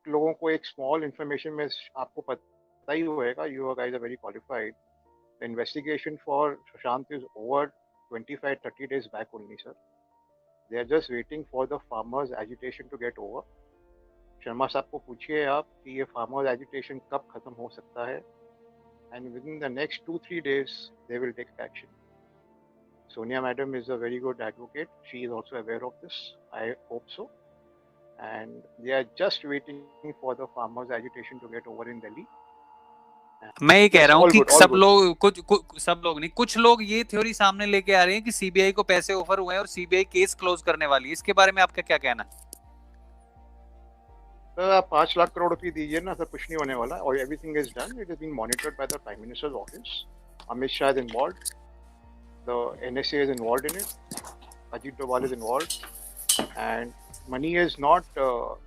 लोगों को एक स्मॉल इन्फॉर्मेशन में आपको पता ही होएगा, you guys are very qualified. The investigation for Sushant is over 25-30 days back only, sir. They are just waiting for the farmers agitation to get over. Sharma साहब को पूछिए आप कि ये फार्मर्स एजिटेशन कब खत्म हो सकता है, and within the next 2-3 days they will take action. Sonia madam is a very good advocate. She is also aware of this. I hope so. And they are just waiting for the farmers agitation to get over in Delhi. मैं ये कह Yes, रहा हूँ all कि good, all सब good. लोग सब लोग नहीं, कुछ लोग ये थ्योरी सामने लेके आ रहे हैं कि सीबीआई को पैसे ऑफर हुए हैं और सीबीआई केस क्लोज करने वाली है. इसके बारे में आपका क्या कहना है? सर आप 5 लाख करोड़ रुपए दीजिए ना सर, कुछ नहीं होने वाला. और everything is done. It is been monitored by the prime minister's office. Amit Shah is involved, the NSA is involved in it, Ajit Doval is involved. And money is not,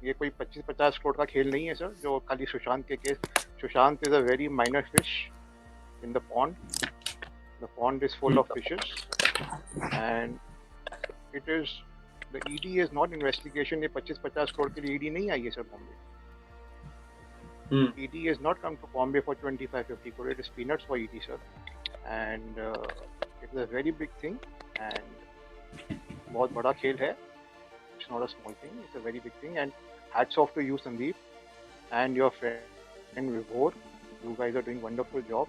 ये कोई 25-50 करोड़ का खेल नहीं है सर, जो खाली सुशांत के case. Sushant is a very minor fish in the pond. The pond is full of fishes, and it is the ED is not investigation. ये 25-50 करोड़ के लिए ED नहीं आई है sir Bombay. ED has not come to Bombay for 25-50 crore. It is peanuts for ED, sir. And it is a very big thing, and बहुत बड़ा खेल है. It's not a small thing. It's a very big thing. And hats off to you, Sandeep, and your friend Vibhor. You guys are doing wonderful job.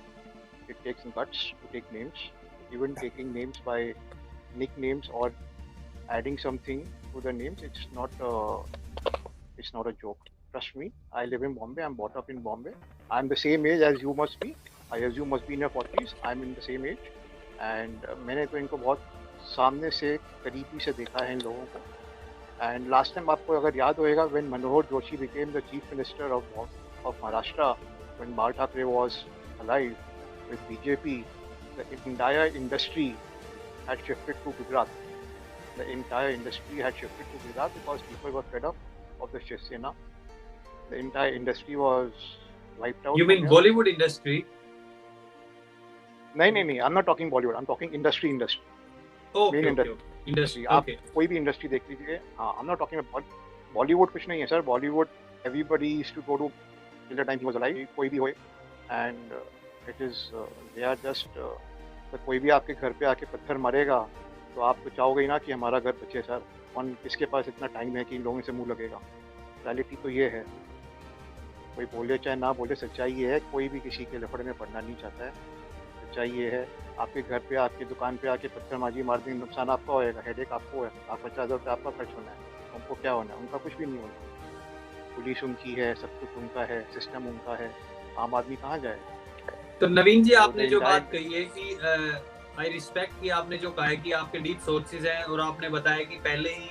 It takes guts to take names. Even taking names by nicknames or adding something to the names, it's not a joke. Trust me, I live in Bombay. I'm brought up in Bombay. I'm the same age as you must be. I assume must be in your 40s. I'm in the same age. And मैंने तो इनको बहुत सामने से करीबी से देखा है इन लोगों को. And last time आपको अगर याद होएगा, when Manohar Joshi became the chief minister of Maharashtra, when Bal Thackeray was alive, with BJP, the entire industry had shifted to Gujarat. The entire industry had shifted to Gujarat because people were fed up of the Shiv Sena. The entire industry was wiped out. You mean Bollywood industry? No. I'm not talking Bollywood. I'm talking industry. Okay. Industry. आप कोई भी industry देख लीजिए. हाँ, I'm not talking about Bollywood. कुछ नहीं है sir. Bollywood, everybody used to go to till the time he was alive. कोई भी होए, and it is they are just तो कोई भी आपके घर पे आके पत्थर मारेगा तो आप तो चाहोगे ही ना कि हमारा घर बचे सर. कौन किसके पास इतना टाइम है कि इन लोगों से मुंह लगेगा. रियलिटी तो ये है, कोई बोले चाहे ना बोले, सच्चाई ये है. कोई भी किसी के लफड़े में पड़ना नहीं चाहता है. सच्चाई ये है, आपके घर पे आपकी दुकान पे आके पत्थरबाजी मार देंगे, नुकसान आपका होएगा, हेडेक आपको है. आप 50,000 रुपये आपका खर्च होना है. उनको क्या होना है? उनका कुछ भी नहीं होना. पुलिस उनकी है, सब कुछ उनका है, सिस्टम उनका है. आम आदमी कहाँ जाए? तो नवीन जी, आपने जो बात कही है कि आई रिस्पेक्ट कि आपने जो कहा है कि आपके डीप सोर्सेज हैं, और आपने बताया कि पहले ही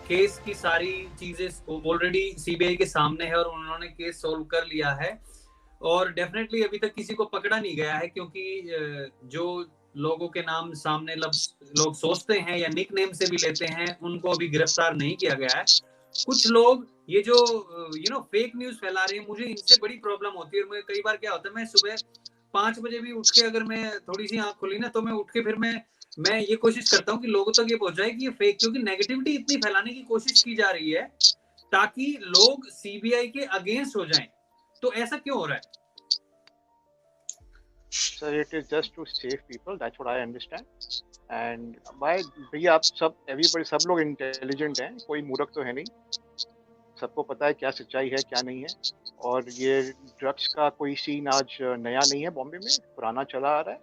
केस की सारी चीजें ऑलरेडी सीबीआई के सामने है और उन्होंने केस सॉल्व कर लिया है. और डेफिनेटली अभी तक किसी को पकड़ा नहीं गया है, क्योंकि जो लोगों के नाम सामने लोग सोचते हैं या निक नेम से भी लेते हैं, उनको अभी गिरफ्तार नहीं किया गया है. कुछ लोग ये जो फेक न्यूज फैला रहे हैं, मुझे इनसे बड़ी प्रॉब्लम होती है. और मैं कई बार क्या होता है, मैं सुबह 5 बजे भी उठ के अगर मैं थोड़ी सी आंख खुली ना, तो मैं उठ के फिर मैं ये कोशिश करता हूँ कि लोगों तक ये पहुंचाए कि ये फेक, क्योंकि नेगेटिविटी इतनी फैलाने की कोशिश की जा रही है ताकि लोग सीबीआई के अगेंस्ट हो जाएं. तो ऐसा क्यों हो रहा है? Sir, it is just to save people. That's what I understand. And भैया आप सब लोग इंटेलिजेंट हैं, कोई मूर्ख तो है नहीं. सबको पता है क्या सच्चाई है क्या नहीं है. और ये ड्रग्स का कोई सीन आज नया नहीं है बॉम्बे में, पुराना चला आ रहा है.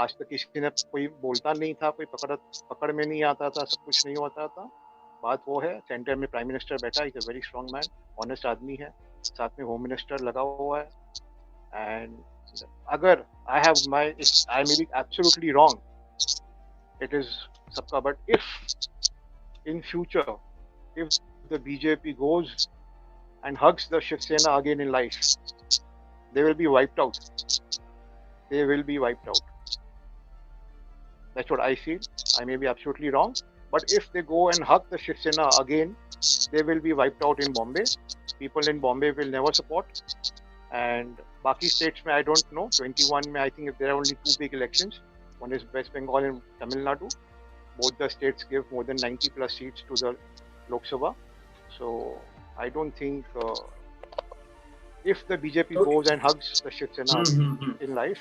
आज तक किसी ने कोई बोलता नहीं था, कोई पकड़ में नहीं आता था, सब कुछ नहीं होता था. बात वो है, सेंटर में प्राइम मिनिस्टर बैठा, is a very strong man, honest आदमी है. साथ में होम मिनिस्टर लगा हुआ है. एंड अगर I may be absolutely wrong, it is सबका, but if in future, if the BJP goes and hugs the Shiv Sena again in life, they will be wiped out. They will be wiped out. That's what I feel. I may be absolutely wrong, but if they go and hug the Shiv Sena again, they will be wiped out in Bombay. People in Bombay will never support. And बाकी states में I don't know. 21 में I think if there are only 2 big elections. One is West Bengal and Tamil Nadu. Both the states give more than 90 plus seats to the Lok Sabha. So I don't think if the BJP goes and hugs the Shiv Sena in life,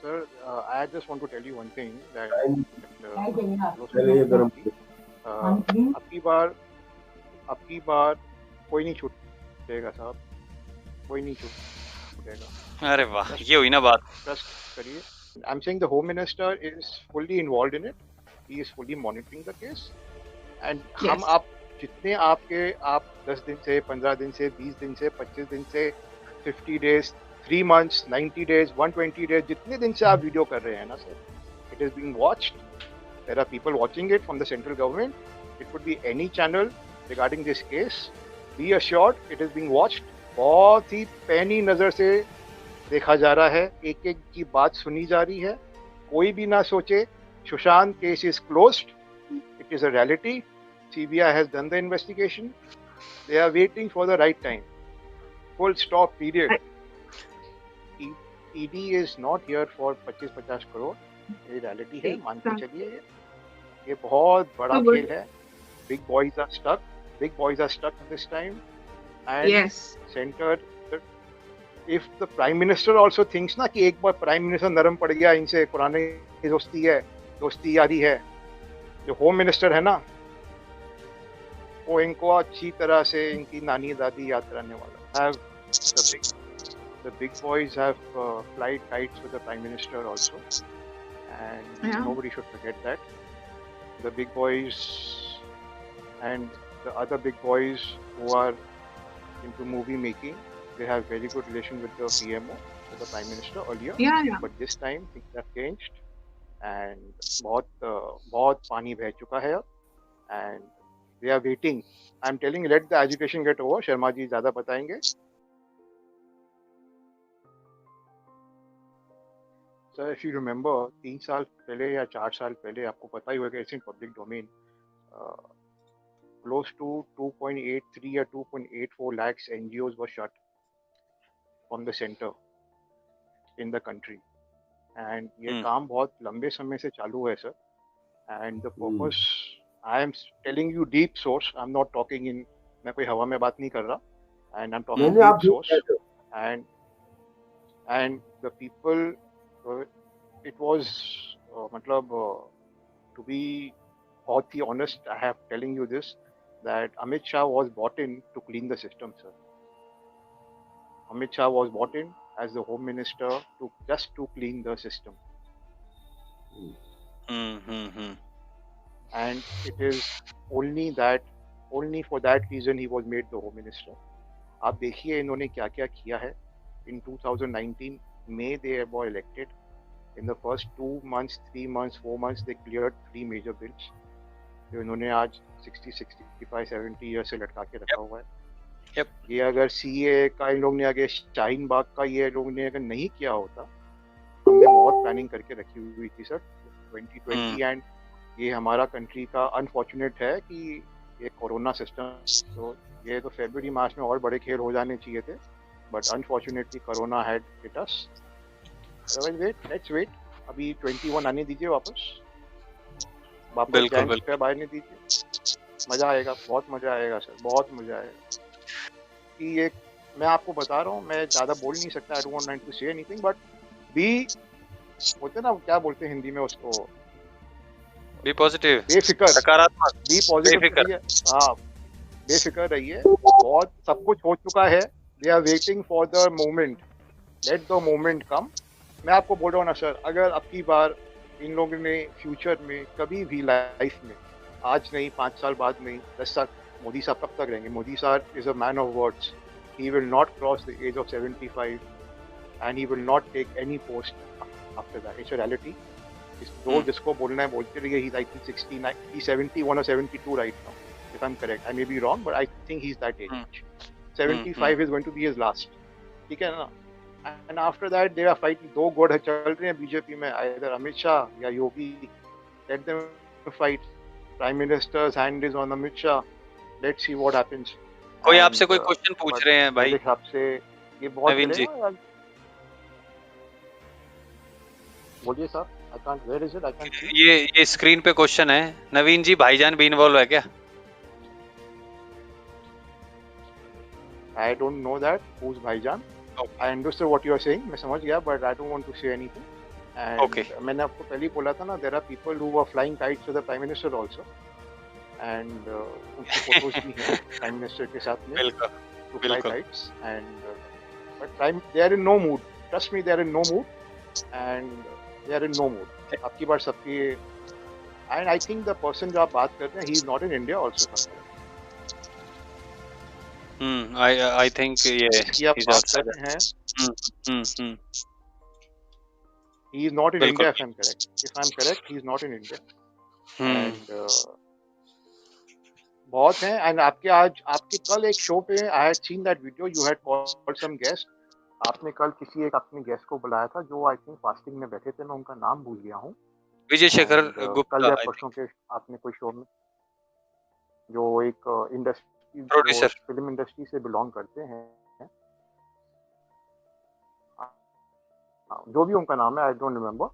sir, I just want to tell you one thing that आपकी बार कोई नहीं छूटेगा साहब, कोई नहीं छूटेगा. अरे वाह, ये हुई ना बात. Trust करिए. I'm saying the Home Minister is fully involved in it. He is fully monitoring the case. And हम आप जितने आप 10 दिन से, 15 दिन से, 20 दिन से, 25 दिन से, 50 days, 3 months, 90 days, 120 days, जितने दिन से आप वीडियो कर रहे हैं ना sir, it is being watched. There are people watching it from the central government. It could be any channel regarding this case. Be assured, it is being watched. बहुत ही पैनी नजर से देखा जा रहा है, एक एक की बात सुनी जा रही है. कोई भी ना सोचे Sushant case is closed. It is a reality. CBI has done the investigation. They are waiting for the right time. Full stop, period. ED is not here for 25-50 crore. ये reality है, मान के चलिए. ये बहुत बड़ा खेल है. Big boys are stuck. Big boys are stuck this time. And centered. If the Prime Minister also thinks ना कि एक बार Prime Minister नरम पड़ गया, इनसे पुरानी दोस्ती है, दोस्ती यारी है. जो होम मिनिस्टर है ना, वो इनको अच्छी तरह से इनकी नानी दादी याद कराने वाला. The big boys have flight kites with the Prime Minister also, and nobody should forget that. The big boys and the other big boys who are into movie making, they have very good relation with the PMO, with the Prime Minister earlier. But this time things have changed. And बहुत पानी बह चुका है अब, and they are waiting. I'm telling you, let the agitation get over. Sharma ji ज़्यादा बताएंगे. Sir, if you remember, 3 साल पहले या 4 साल पहले, आपको पता ही होगा, it's in public domain, close to 2.83 or 2.84 lakhs NGOs were shut from the center in the country. And ये काम बहुत लंबे समय से चालू है sir. And the purpose, I am telling you deep source. I'm not talking in, मैं कोई हवा में बात नहीं कर रहा. And I'm talking deep source. And the people, it was मतलब to be बहुत ही honest, I have telling you this, that Amit Shah was brought in to clean the system, sir. Amit Shah was brought in as the Home Minister to clean the system. And it is only for that reason he was made the Home Minister. आप देखिए इन्होंने क्या क्या किया है. In 2019 May they were elected. In the first 2 months, 3 months, 4 months they cleared 3 major bills. जो इन्होंने आज 60, 65, 70 years से लटका के रखा हुआ है. ये अगर CA का इन लोग ने आगे शाहीन बाग का ये लोग ने अगर नहीं किया होता, हमने बहुत प्लानिंग करके रखी हुई थी सर 2020. एंड ये हमारा कंट्री का अनफॉर्चुनेट है कि ये कोरोना सिस्टम, तो ये तो फरवरी मार्च में और बड़े खेल हो जाने चाहिए थे, but unfortunately corona had hit us. Let's wait. अभी 21 आने दीजिए वापस बाहर नहीं दीजिए. मजा आएगा, बहुत मजा आएगा सर, बहुत मजा आएगा. कि ये मैं आपको बता रहा हूँ, मैं ज़्यादा बोल नहीं सकता. I don't want to say anything, but बी बोलते ना, क्या बोलते हैं हिंदी में उसको, बी पॉजिटिव, बेफिक्र, सकारात्मक, बी पॉजिटिव. हाँ, बेफिक्र रहिए. बहुत सब कुछ हो चुका है. They are waiting for the moment. Let the moment come. मैं आपको बोल रहा हूँ ना सर, अगर अब की बार इन लोगों ने फ्यूचर में कभी भी लाइफ में, आज नहीं, 5 साल बाद नहीं, 10 साल, मोदी साहब कब तक रहेंगे? मोदी साहब is a man of words. He will not cross the age of 75 and he will not take any post after that. It's a reality. जो जिसको बोलना है बोलते रहिए. He I think 69, he 71 or 72 right now, if I am correct. I may be wrong, but I think he is that age. 75 is going to be his last. ठीक है ना? And after that they are fighting. 2 गोड़ चल रहे हैं BJP में, either Amit Shah या योगी. Let them fight. Prime Minister's hand is on Amit Shah. Let's see what happens. कोई आपसे कोई क्वेश्चन पूछ रहे हैं भाई? हिसाब से ये बहुत नवीन जी, बोलिए sir. I can't. Where is it? I can't see. ये स्क्रीन पे क्वेश्चन है. नवीन जी, भाईजान भी इन्वॉल्व है क्या? I don't know that who's भाईजान. Okay. I understood what you are saying. मैं समझ गया, but I don't want to say anything. And Okay. मैंने आपको पहले ही बोला था ना, there are people who are flying kites to the Prime Minister also. And उनकी photos भी हैं Prime Minister के साथ में बिल्कुल to fly बिल्कुल kites. And but they are in no mood. Trust me, they are in no mood. And they are in no mood. आपकी बार सबकी. And I think the person जो आप बात कर रहे हैं, he is not in India also somewhere. I think yeah, जिसकी आप he's बात outside. कर रहे हैं, हम्म he is not in बिल्कुल India if I'm correct. If I'm correct, he is not in India. And बहुत हैं. And आपके कल एक शो पे I had seen that video. You had called some guest. आपने कल किसी एक अपने गेस्ट को बुलाया था जो आई थिंक फास्टिंग में बैठे थे. मैं उनका नाम भूल गया हूँ. विजय शेखर And, कल गुप्ता या परसों के आपने कोई शो में जो एक इंडस्ट्री प्रोड्यूसर फिल्म इंडस्ट्री से बिलोंग करते हैं, जो भी उनका नाम है, आई डोंट रिमेम्बर.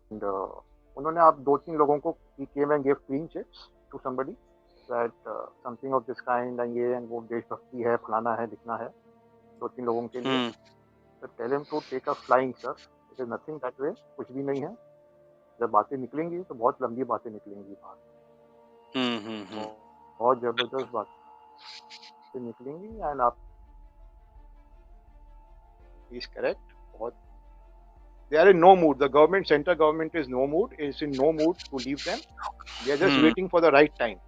उन्होंने आप 2-3 लोगों को he came and gave clean checks to somebody that something of this kind and ये and वो देशभक्ति है, फलाना है, दिखना है 2-3 लोगों के लिए. तो tell him to take a flying, sir. It is nothing that way. कुछ भी नहीं है. जब बातें निकलेंगी तो बहुत लंबी बातें निकलेंगी बाहर. बहुत जबरदस्त बातें निकलेंगी. एंड आप इज करेक्ट. बहुत they are in no mood. The government, center government is in no mood to leave them. They are just waiting for the right time.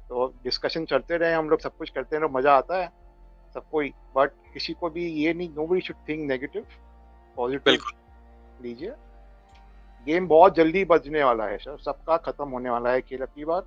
तो डिस्कशन चलते रहे, हम लोग सब कुछ करते रहे, मजा आता है सबको ही. बट किसी को भी ये नहीं, nobody should think negative, positive लीजिए. गेम बहुत जल्दी बजने वाला है सर. सबका खत्म होने वाला है खेल की बार.